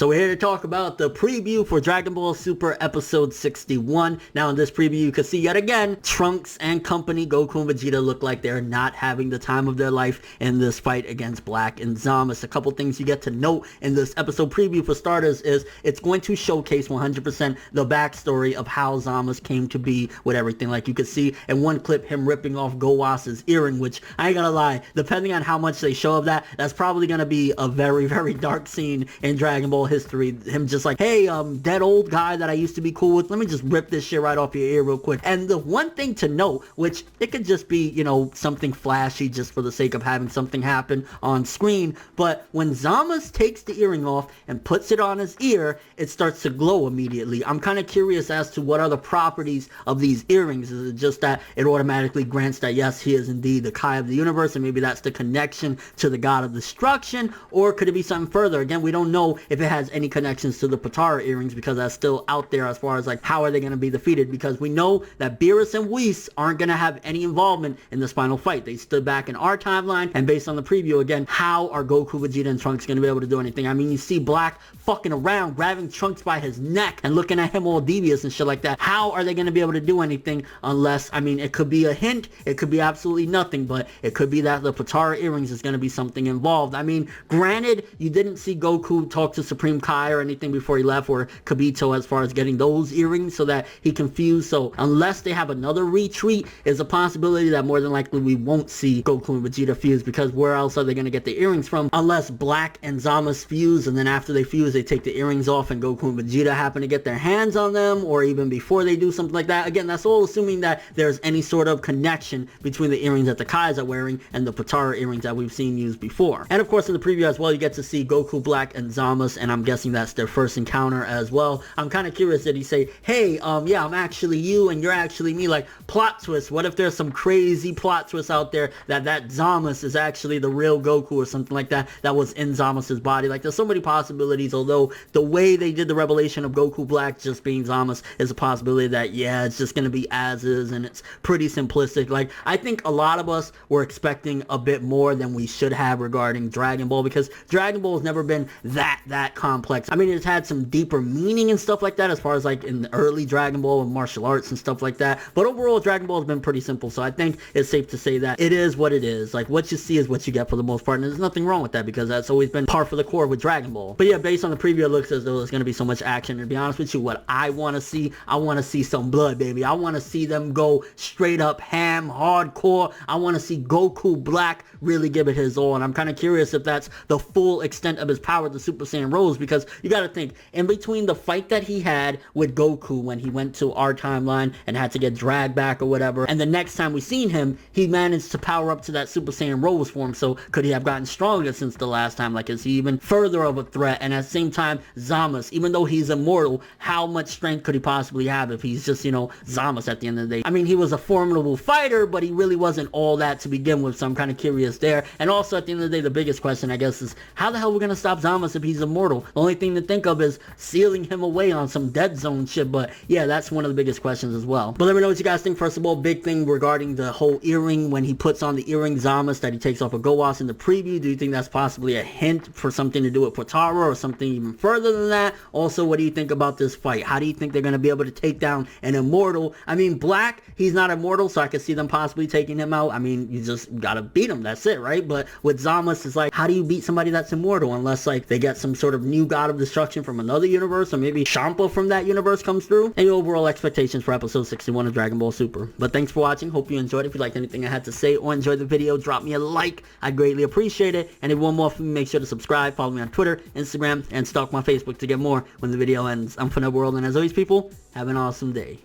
So we're here to talk about the preview for Dragon Ball Super episode 61. Now in this preview you can see yet again, Trunks and company, Goku and Vegeta, look like they're not having the time of their life in this fight against Black and Zama's. A couple things you get to note in this episode preview for starters is it's going to showcase 100% the backstory of how Zama's came to be with everything. Like you could see in one clip him ripping off Gowasa's earring, which I ain't gonna lie, depending on how much they show of that, that's probably gonna be a very, very dark scene in Dragon Ball history. Him just like, hey, that old guy that I used to be cool with, let me just rip this shit right off your ear real quick. And the one thing to note, which it could just be, you know, something flashy just for the sake of having something happen on screen, but when Zama's takes the earring off and puts it on his ear, it starts to glow immediately. I'm kind of curious as to what are the properties of these earrings. Is it just that it automatically grants that yes, he is indeed the Kai of the universe, and maybe that's the connection to the God of destruction, or could it be something further? Again, we don't know if it has any connections to the Potara earrings because that's still out there as far as like how are they going to be defeated, because we know that Beerus and Whis aren't going to have any involvement in this final fight. They stood back in our timeline, and based on the preview again, how are Goku, Vegeta, and Trunks going to be able to do anything? I mean, you see Black fucking around grabbing Trunks by his neck and looking at him all devious and shit like that. How are they going to be able to do anything unless, I mean, it could be a hint, it could be absolutely nothing, but it could be that the Potara earrings is going to be something involved. I mean, granted, you didn't see Goku talk to Supreme Kai or anything before he left, or Kibito as far as getting those earrings so that he confused, so unless they have another retreat, is a possibility that more than likely we won't see Goku and Vegeta fuse, because where else are they going to get the earrings from unless Black and Zama's fuse, and then after they fuse they take the earrings off and Goku and Vegeta happen to get their hands on them, or even before they do something like that. Again, that's all assuming that there's any sort of connection between the earrings that the Kais are wearing and the Potara earrings that we've seen used before. And of course in the preview as well, you get to see Goku, Black, and Zama's, and I'm guessing that's their first encounter as well. I'm kind of curious, did he say, hey, yeah, I'm actually you and you're actually me? Like, plot twist, what if there's some crazy plot twist out there that Zama's is actually the real Goku or something like that that was in Zama's body? Like, there's so many possibilities, although the way they did the revelation of Goku Black just being Zama's is a possibility that, yeah, it's just gonna be as is, and it's pretty simplistic. Like, I think a lot of us were expecting a bit more than we should have regarding Dragon Ball, because Dragon Ball has never been that complex. I mean, it's had some deeper meaning and stuff like that as far as like in the early Dragon Ball and martial arts and stuff like that, but overall Dragon Ball has been pretty simple, so I think it's safe to say that it is what it is. Like, what you see is what you get for the most part, and there's nothing wrong with that because that's always been par for the core with Dragon Ball. But yeah, based on the preview, it looks as though there's going to be so much action, and to be honest with you, what I want to see, I want to see some blood, baby. I want to see them go straight up ham, hardcore. I want to see Goku Black really give it his all, and I'm kind of curious if that's the full extent of his power, the Super Saiyan Rose, because you got to think, in between the fight that he had with Goku when he went to our timeline and had to get dragged back or whatever, and the next time we seen him, he managed to power up to that Super Saiyan Rose form. So could he have gotten stronger since the last time? Like, is he even further of a threat? And at the same time, Zama's, even though he's immortal, how much strength could he possibly have if he's just, you know, Zama's at the end of the day? I mean, he was a formidable fighter, but he really wasn't all that to begin with, so I'm kind of curious there. And also at the end of the day, the biggest question, I guess, is how the hell are we going to stop Zama's if he's immortal? The only thing to think of is sealing him away on some dead zone shit, but yeah, that's one of the biggest questions as well. But let me know what you guys think. First of all, big thing regarding the whole earring, when he puts on the earring Zama's that he takes off of Gowas in the preview, do you think that's possibly a hint for something to do with Potara or something even further than that? Also, what do you think about this fight? How do you think they're going to be able to take down an immortal? I mean, Black, he's not immortal, so I could see them possibly taking him out. I mean, you just gotta beat him, that's it, right? But with Zama's, it's like, how do you beat somebody that's immortal unless like they get some sort of new God of destruction from another universe, or maybe Champa from that universe comes through? And your overall expectations for episode 61 of Dragon Ball Super. But thanks for watching, hope you enjoyed. If you liked anything I had to say or enjoyed the video, drop me a like, I greatly appreciate it. And if you want more from me, make sure to subscribe, follow me on Twitter, Instagram, and stalk my Facebook to get more when the video ends. I'm ForneverWorld, and as always, people, have an awesome day.